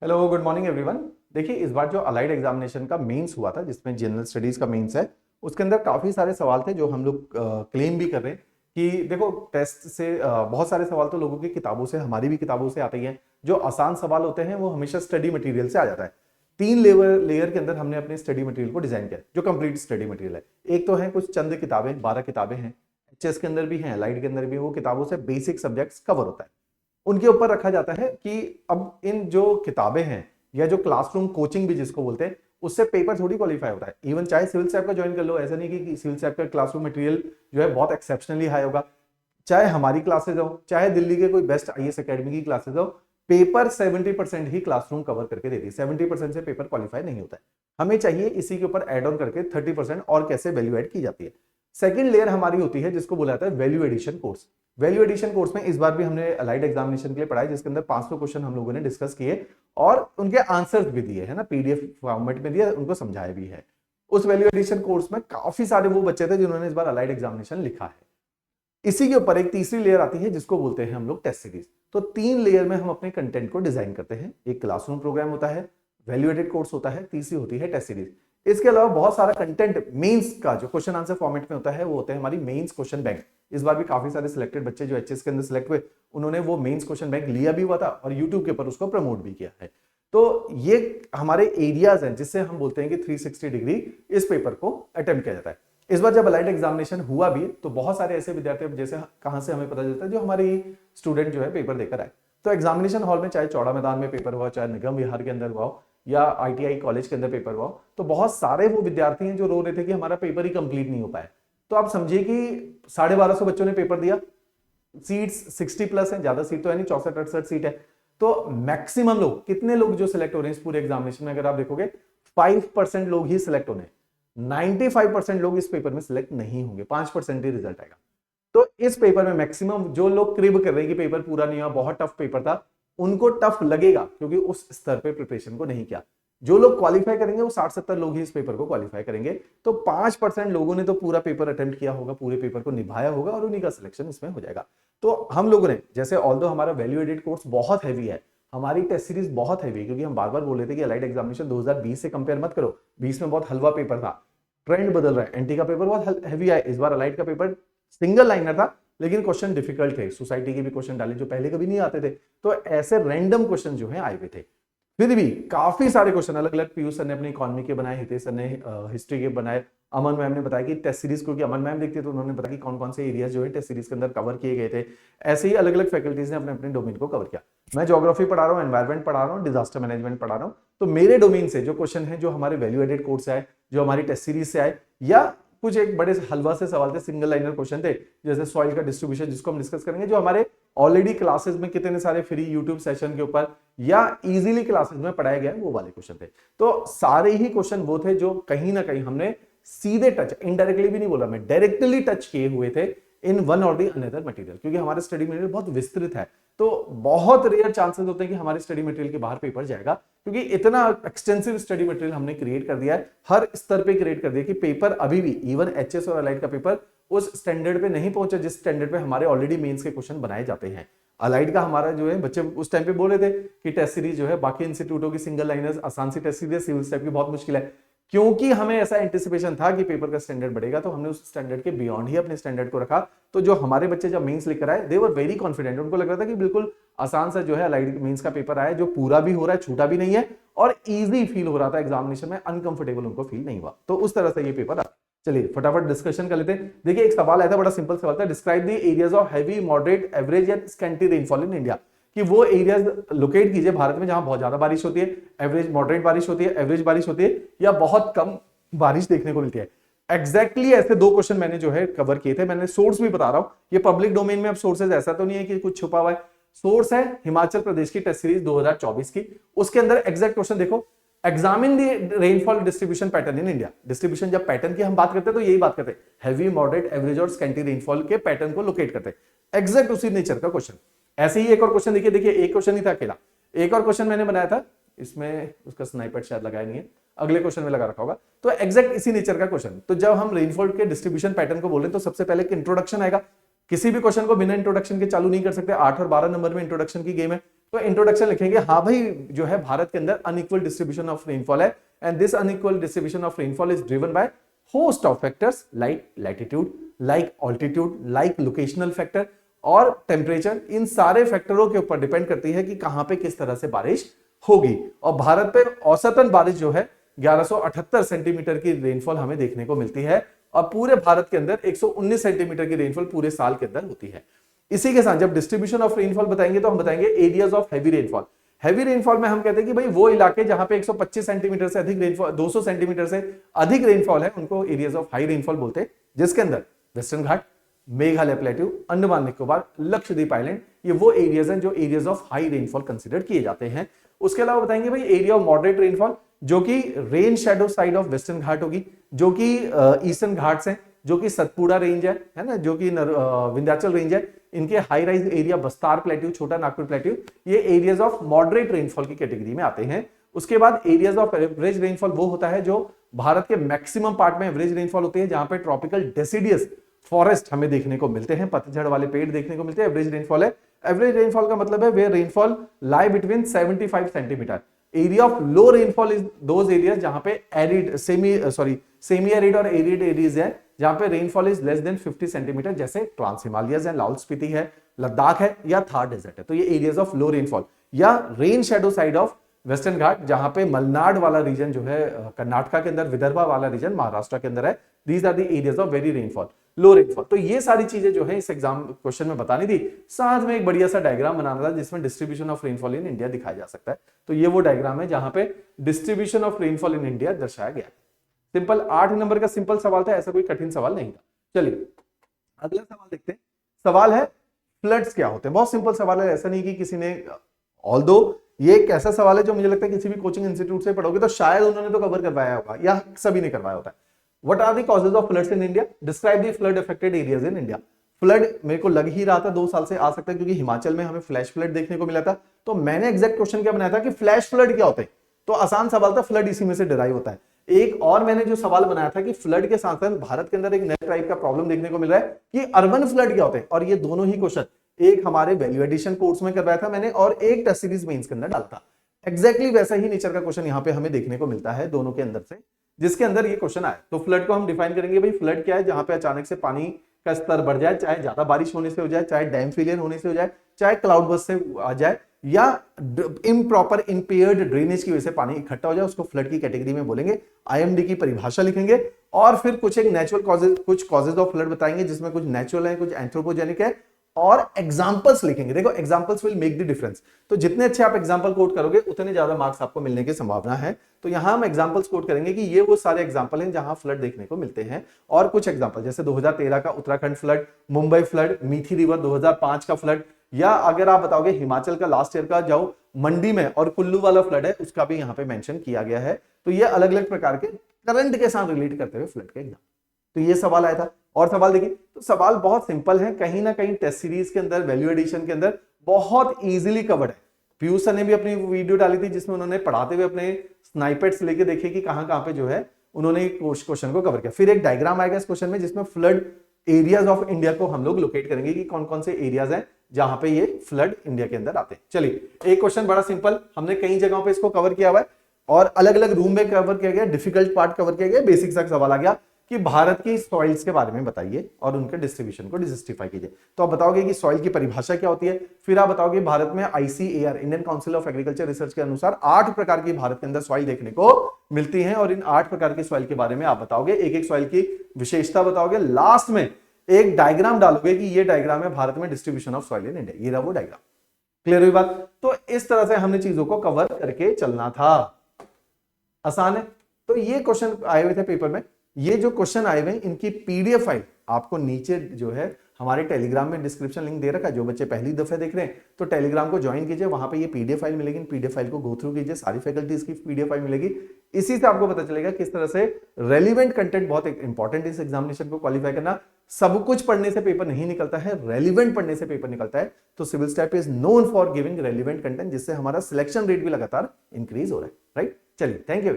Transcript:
Hello good morning everyone. देखिए इस बार जो अलाइड एग्जामिनेशन का मेंस हुआ था जिसमें जनरल स्टडीज का मेंस है, उसके अंदर काफी सारे सवाल थे जो हम लोग क्लेम भी कर रहे हैं कि देखो टेस्ट से बहुत सारे सवाल तो लोगों की किताबों से, हमारी भी किताबों से आते ही हैं। जो आसान सवाल होते हैं वो हमेशा स्टडी मटेरियल से आ जाता है। तीन लेयर के अंदर हमने अपने स्टडी मटेरियल को डिजाइन किया जो कंप्लीट स्टडी मटेरियल है। एक तो है कुछ चंद किताबें, 12 किताबें हैं, एचएस के अंदर भी हैं, अलाइड के अंदर भी। वो किताबों से बेसिक सब्जेक्ट्स कवर होता है, उनके ऊपर रखा जाता है कि अब इन जो किताबें हैं या जो क्लासरूम कोचिंग भी जिसको बोलते हैं, उससे पेपर थोड़ी क्वालिफाई होता है। इवन चाहे सिविल सैप का ज्वाइन कर लो, ऐसा नहीं कि सिविल सैप का क्लासरूम मटेरियल जो है बहुत एक्सेप्शनली हाई होगा। चाहे हमारी क्लासेज हो, चाहे दिल्ली के कोई बेस्ट आईएएस एकेडमी की क्लासेज हो, पेपर 70% ही क्लासरूम कवर करके देती है। 70% से पेपर क्वालिफाई नहीं होता है। हमें चाहिए इसी के ऊपर एड ऑन करके 30% और कैसे वैल्यू एड की जाती है। सेकंड लेयर हमारी होती है जिसको बोला जाता है value addition course. Value addition course में इस बार भी हमने अलाइड एग्जामिनेशन के लिए पढ़ाई, जिसके अंदर 500 क्वेश्चन हम लोगों ने डिस्कस किए और उनके आंसर्स भी दिए है ना, पीडीएफ फॉर्मेट में दिया, उनको समझाया भी है। उस वैल्यू एडिशन कोर्स में काफी सारे वो बच्चे थे जिन्होंने इस बार अलाइड एग्जामिनेशन लिखा है। इसी के ऊपर एक तीसरी लेयर आती है जिसको बोलते हैं हम लोग टेस्ट सीरीज। तो तीन लेयर में हम अपने कंटेंट को डिजाइन करते हैं। एक क्लासरूम प्रोग्राम होता है, वैल्यू एडेड कोर्स होता है, तीसरी होती है टेस्ट सीरीज। इसके अलावा बहुत सारा कंटेंट मेंस का जो क्वेश्चन आंसर फॉर्मेट में होता है वो होते हैं हमारी मेंस क्वेश्चन बैंक। इस बार भी काफी सारे सिलेक्टेड बच्चे जो एचएस के अंदर सिलेक्ट हुए, उन्होंने वो मेंस क्वेश्चन बैंक लिया भी हुआ था और यूट्यूब के ऊपर उसको प्रमोट भी किया है। तो ये हमारे एरियाज हैं जिससे हम बोलते हैं कि 360 डिग्री इस पेपर को अटेम्प्ट किया जाता है। इस बार जब अलाइड एग्जामिनेशन हुआ भी तो बहुत सारे ऐसे विद्यार्थी, जैसे कहां से हमें पता चलता है, जो हमारी स्टूडेंट जो है पेपर देकर आए। तो एग्जामिनेशन हॉल में चाहे चौड़ा मैदान में पेपर हुआ, चाहे निगम विहार के अंदर हुआ हो, या आईटीआई कॉलेज के अंदर पेपर हुआ हो, तो बहुत सारे वो विद्यार्थी हैं जो रो रहे थे कि हमारा पेपर ही कंप्लीट नहीं हो पाया। तो आप समझिए कि 1250 बच्चों ने पेपर दिया, सीट्स 60 प्लस है, ज्यादा सीट तो है नहीं, 64-68 सीट है। तो मैक्सिमम लोग, कितने लोग जो सिलेक्ट हो रहे हैं इस पूरे एग्जामिनेशन में, अगर आप देखोगे 5% लोग ही सिलेक्ट होने, 95% लोग इस पेपर में सिलेक्ट नहीं होंगे, 5% ही रिजल्ट आएगा। तो इस पेपर में मैक्सिमम जो लोग क्रिब कर रहे हैं कि पेपर पूरा नहीं हुआ, बहुत टफ पेपर था, उनको टफ लगेगा क्योंकि उस स्तर पे प्रिपरेशन को नहीं किया। जो लोग क्वालिफाई करेंगे वो 60-70 लोग ही इस पेपर को क्वालिफाई करेंगे। तो 5% लोगों ने तो पूरा पेपर अटेम्प्ट किया होगा, पूरे पेपर को निभाया होगा और उन्हीं का सिलेक्शन इसमें हो जाएगा। तो हम लोगों ने, जैसे ऑल्दो हमारा वैल्यू एडेड कोर्स बहुत हैवी है, हमारी टेस्ट सीरीज बहुत हैवी है, क्योंकि हम बार बार बोल रहे थे कि अलाइड एग्जामिनेशन 2020 से कंपेयर मत करो, 20 में बहुत हलवा पेपर था, ट्रेंड बदल रहा है, एनटी का पेपर बहुत हैवी है, इस बार अलाइड का पेपर सिंगल लाइनर था लेकिन क्वेश्चन डिफिकल्ट थे, सोसाइटी के भी क्वेश्चन डाले जो पहले कभी नहीं आते थे। तो ऐसे रैंडम क्वेश्चन जो है आए हुए थे। फिर भी काफी सारे क्वेश्चन अलग अलग, पीयूष सर ने अपनी इकोनॉमी के बनाए, हितेश सर ने हिस्ट्री के बनाए, अमन मैम ने बताया कि टेस्ट सीरीज, क्योंकि अमन मैम देखते तो उन्होंने बताया कि कौन कौन से एरियाज जो है टेस्ट सीरीज के अंदर कवर किए गए थे। ऐसे ही अलग अलग फैकल्टीज ने अपने अपने डोमेन को कवर किया। मैं ज्योग्राफी पढ़ा रहा हूँ, एनवायरमेंट पढ़ा रहा हूँ, डिजास्टर मैनेजमेंट पढ़ा रहा हूँ। तो मेरे डोमेन से जो क्वेश्चन है, जो हमारे वैल्यू एडेड कोर्स से आए, जो हमारी टेस्ट सीरीज से आए, या कुछ एक बड़े हलवा से सवाल थे, सिंगल लाइनर क्वेश्चन थे, जैसे सॉइल का डिस्ट्रीब्यूशन जिसको हम डिस्कस करेंगे, जो हमारे ऑलरेडी क्लासेस में कितने सारे फ्री यूट्यूब सेशन के ऊपर या इजीली क्लासेस में पढ़ाया गया वो वाले क्वेश्चन थे। तो सारे ही क्वेश्चन वो थे जो कहीं ना कहीं हमने सीधे टच, इनडायरेक्टली भी नहीं बोला मैं, डायरेक्टली टच किए हुए थे इन वन और दी अनदर मटेरियल, क्योंकि हमारा स्टडी मटेरियल बहुत विस्तृत है। तो बहुत रेयर चांसेस होते हैं कि हमारे स्टडी मटेरियल के बाहर पेपर जाएगा, क्योंकि इतना एक्सटेंसिव स्टडी मटेरियल हमने क्रिएट कर दिया है, हर स्तर पे क्रिएट कर दिया कि पेपर अभी भी, इवन एचएस और अलाइड का पेपर उस स्टैंडर्ड पे नहीं पहुंचा जिस स्टैंडर्ड पे हमारे ऑलरेडी मेंस के क्वेश्चन बनाए जाते हैं। अलाइड का हमारा जो है, बच्चे उस टाइम पे बोल रहे थे कि टेस्ट सीरीज जो है बाकी इंस्टीट्यूटों की सिंगल लाइनर्स आसान सी टेस्ट सीरीज, सिविल टाइप की बहुत मुश्किल है। क्योंकि हमें ऐसा एंटिसिपेशन था कि पेपर का स्टैंडर्ड बढ़ेगा, तो हमने उस स्टैंडर्ड के बियॉन्ड ही अपने स्टैंडर्ड को रखा। तो जो हमारे बच्चे जब मेंस लेकर आए, दे वर वेरी कॉन्फिडेंट, उनको लग रहा था कि बिल्कुल आसान सा जो है अलाइड मेंस का पेपर आया, जो पूरा भी हो रहा है, छूटा भी नहीं है, और इजी फील हो रहा था एग्जामिनेशन में, अनकंफर्टेबल उनको फील नहीं हुआ। तो उस तरह से ये पेपर आया। चलिए फटाफट डिस्कशन कर लेते हैं। देखिए एक सवाल आया था, बड़ा सिंपल सवाल था, describe the areas of heavy, moderate, average and scanty rainfall in India. कि वो एरियाज लोकेट कीजिए भारत में जहां बहुत ज्यादा बारिश होती है, एवरेज मॉडरेट बारिश होती है, एवरेज बारिश होती है, या बहुत कम बारिश देखने को मिलती है। एग्जैक्टली ऐसे दो क्वेश्चन मैंने जो है कवर किए थे। मैंने सोर्स भी बता रहा हूं, ये पब्लिक डोमेन में अब सोर्सेज ऐसा तो नहीं है कि कुछ छुपा हुआ है। सोर्स है हिमाचल प्रदेश की टेस्ट सीरीज 2024 की, उसके अंदर एग्जैक्ट क्वेश्चन देखो, examine the rainfall distribution pattern in India. Distribution जब पैटर्न की हम बात करते हैं तो यही बात करते हैं, हैवी, मॉडरेट, एवरेज और स्कैंटी रेनफॉल के पैटर्न को लोकेट करते हैं। एग्जैक्ट उसी नेचर का क्वेश्चन। ऐसे ही एक और क्वेश्चन देखिए, एक क्वेश्चन ही था अकेला, एक और क्वेश्चन मैंने बनाया था, इसमें उसका स्नाइपर शायद लगाया नहीं है, अगले क्वेश्चन में लगा रखा होगा। तो एग्जैक्ट इसी नेचर का क्वेश्चन। तो जब हम रेनफॉल के डिस्ट्रीब्यूशन पैटर्न को बोल रहे हैं तो सबसे पहले एक इंट्रोडक्शन आएगा। किसी भी क्वेश्चन को बिना इंट्रोडक्शन के चालू नहीं कर सकते, 8 और 12 नंबर में इंट्रोडक्शन की गेम है। तो इंट्रोडक्शन लिखेंगे, हाँ भाई जो है भारत के अंदर अनइक्वल डिस्ट्रीब्यूशन ऑफ रेनफॉल है, and this unequal distribution of rainfall is driven by host of factors like latitude, like altitude, like locational factor और टेम्परेचर। इन सारे फैक्टरों के ऊपर डिपेंड करती है कि कहां पे किस तरह से बारिश होगी। और भारत पे औसतन बारिश जो है 1178 सेंटीमीटर की रेनफॉल हमें देखने को मिलती है, और पूरे भारत के अंदर 119 सेंटीमीटर की रेनफॉल पूरे साल के अंदर होती है। इसी के साथ जब डिस्ट्रीब्यूशन ऑफ रेनफॉल बताएंगे तो हम बताएंगे areas of heavy rainfall. Heavy rainfall में हम कहते हैं कि भाई वो इलाके जहां पे 125 सेंटीमीटर से अधिक रेनफॉल, 200 सेंटीमीटर से अधिक रेनफॉल है, उनको एरियाज ऑफ हाई रेनफॉल बोलते हैं, जिसके अंदर वेस्टर्न घाट, मेघालय प्लेट्यू, अंडमान निकोबार, लक्षद्वीप आइलैंड, ये वो एरियाज हैं जो areas of high rainfall consider किए जाते हैं। उसके अलावा बताएंगे भाई एरिया ऑफ मॉडरेट रेनफॉल, जो कि rain shadow side of Western Ghat होगी, जो कि ईस्टर्न घाट्स हैं, जो कि सतपुड़ा रेंज है ना, जो कि विंध्याचल रेंज है, इनके हाई राइज एरिया बस्तार प्लेट्यू, छोटा नागपुर प्लेट्यू, ये एरियाज ऑफ मॉडरेट रेनफॉल की कैटेगरी में आते हैं। उसके बाद एरियाज ऑफ एवरेज रेनफॉल वो होता है जो भारत के मैक्सिमम पार्ट में एवरेज रेनफॉल होती है, जहां पे ट्रॉपिकल डेसिडियस फॉरेस्ट हमें देखने को मिलते हैं, पतझड़ वाले पेड़ देखने को मिलते हैं। एवरेज रेनफॉल है, एवरेज रेनफॉल का मतलब है where rainfall lie between 75 centimetre. Area of low rainfall is those areas जहां पे एरिड सेमी एरिड और एरिड एरियाज है, जहां पे rainfall is less than 50 centimetre, जैसे ट्रांस हिमालयस है, लाहौल स्पीति है, लद्दाख है या थार डेजर्ट है। तो ये एरियाज ऑफ लो रेनफॉल या rain shadow side of Western Ghat, जहां पे मलनाड वाला रीजन जो है कर्नाटका के अंदर, विदर्भा वाला रीजन महाराष्ट्र के अंदर है, these are the areas of very rainfall, low rainfall. तो ये सारी चीजें जो है इस एग्जाम क्वेश्चन में बतानी थी, साथ में एक बढ़िया सा डायग्राम बनाना था जिसमें distribution of rainfall in India दिखाया जा सकता है। तो ये वो डायग्राम है जहां पे distribution of rainfall in India दर्शाया गया। सिंपल 8 नंबर का सिंपल सवाल था, ऐसा कोई कठिन सवाल नहीं था। चलिए अगला सवाल देखते हैं। सवाल है फ्लड्स क्या होते हैं। बहुत सिंपल सवाल है, ऐसा नहीं कि किसी ने, ऑल्दो ये एक ऐसा सवाल है जो मुझे लगता है किसी भी कोचिंग इंस्टीट्यूट से पढ़ोगे तो शायद उन्होंने तो कवर करवाया होगा या सभी ने करवाया होता है। What are the causes of floods in India? Describe the flood affected areas in India. Flood मेरे को लग ही रहा था 2 साल से आ सकता है, क्योंकि हिमाचल में हमें फ्लैश फ्लड देखने को मिला था। तो मैंने एग्जैक्ट क्वेश्चन क्या बनाया था कि फ्लैश फ्लड क्या होते हैं, तो आसान सवाल था, फ्लड इसी में से डिराइव होता है। एक और मैंने जो सवाल बनाया था कि फ्लड के साथ साथ भारत के अंदर एक नए टाइप का प्रॉब्लम देखने को मिल रहा है कि अर्बन फ्लड क्या होते हैं, और ये दोनों ही क्वेश्चन एक हमारे वैल्यू एडिशन कोर्स में करवाया था मैंने, और एक टेस्ट सीरीज मेंस के अंदर डाला था। एग्जैक्टली वैसा ही नेचर का क्वेश्चन यहाँ पे हमें देखने को मिलता है दोनों के अंदर से, जिसके अंदर ये क्वेश्चन आया। तो फ्लड को हम डिफाइन करेंगे, भाई फ्लड क्या है, जहां पे अचानक से पानी का स्तर बढ़ जाए, चाहे ज्यादा बारिश होने से हो जाए, चाहे डैम फेलियर होने से हो जाए, चाहे क्लाउड बर्स्ट से आ जाए, या इम्प्रॉपर इम्पेयर्ड ड्रेनेज की वजह से पानी इकट्ठा हो जाए, उसको फ्लड की कैटेगरी में बोलेंगे। आईएमडी की परिभाषा लिखेंगे और फिर कुछ एक नेचुरल कॉजेज, कुछ कॉजेज ऑफ फ्लड बताएंगे, जिसमें कुछ नेचुरल है, कुछ एंथ्रोपोजेनिक है, और एग्जांपल्स लिखेंगे। देखो examples will make the difference, तो जितने अच्छे आप एग्जांपल कोट करोगे उतने ज्यादा मार्क्स आपको मिलने की संभावना है। तो यहां हम एग्जांपल्स कोट करेंगे कि ये वो सारे एग्जांपल हैं जहां फ्लड देखने को मिलते हैं, और कुछ एग्जांपल जैसे 2013 का उत्तराखंड फ्लड, मुंबई फ्लड, मीठी रिवर 2005 का फ्लड, या अगर आप बताओगे हिमाचल का लास्ट ईयर का जो मंडी में और कुल्लू वाला फ्लड है उसका भी यहाँ पे मेंशन किया गया है। तो ये अलग अलग प्रकार के करंट के साथ रिलेट करते हुए फ्लड के एग्जाम, तो ये सवाल आया था। और सवाल देखिए, तो सवाल बहुत सिंपल है, कहीं ना कहीं टेस्ट सीरीज के अंदर, वैल्यू एडिशन के अंदर बहुत इजीली कवर्ड है। पीयूष सर ने भी अपनी वीडियो डाली थी जिसमें उन्होंने पढ़ाते हुए अपने स्नाइपेट्स लेके देखे कि कहां पे जो है उन्होंने क्वेश्चन को कवर किया। फिर एक डायग्राम आएगा इस क्वेश्चन में जिसमें फ्लड एरियाज ऑफ इंडिया को हम लोग लोकेट करेंगे कि कौन कौन से एरियाज हैं जहां पे ये फ्लड इंडिया के अंदर आते हैं। चलिए एक क्वेश्चन बड़ा सिंपल, हमने कई जगहों पे इसको कवर किया हुआ है और अलग अलग रूम में कवर किया गया, डिफिकल्ट पार्ट कवर किया गया, बेसिक सा सवाल आ गया कि भारत की सॉइल्स के बारे में बताइए और उनके डिस्ट्रीब्यूशन को डिस्टिफाई कीजिए। तो आप बताओगे कि सॉइल की परिभाषा क्या होती है, फिर आप बताओगे भारत में ICAR Indian council of agriculture research के अनुसार 8 प्रकार की भारत के अंदर सॉइल देखने को मिलती है, और इन 8 प्रकार की सॉइल के बारे में आप बताओगे, एक एक सॉइल की विशेषता बताओगे, लास्ट में एक डायग्राम डालोगे कि ये डायग्राम है भारत में distribution of soil in India, ये रहा वो डायग्राम। क्लियर हुई बात? तो इस तरह से हमने चीजों को कवर करके चलना था। आसान है। तो ये क्वेश्चन आए हुए थे पेपर में, ये जो क्वेश्चन आए हुए इनकी पीडीएफ फाइल आपको नीचे जो है हमारे टेलीग्राम में डिस्क्रिप्शन लिंक दे रखा है। जो बच्चे पहली दफे देख रहे हैं तो टेलीग्राम को ज्वाइन कीजिए, वहां पे ये पीडीएफ फाइल मिलेगी, पीडीएफ फाइल को गो थ्रू कीजिए, सारी फैकल्टीज की पीडीएफ फाइल मिलेगी। इसी से आपको पता चलेगा किस तरह से रेलिवेंट कंटेंट बहुत इंपॉर्टेंट इस एग्जामिनेशन को क्वालिफाई करना। सब कुछ पढ़ने से पेपर नहीं निकलता है, रेलिवेंट पढ़ने से पेपर निकलता है। तो civil step is known for giving relevant content, जिससे हमारा सिलेक्शन रेट भी लगातार इंक्रीज हो रहा है। राइट, चलिए थैंक यू।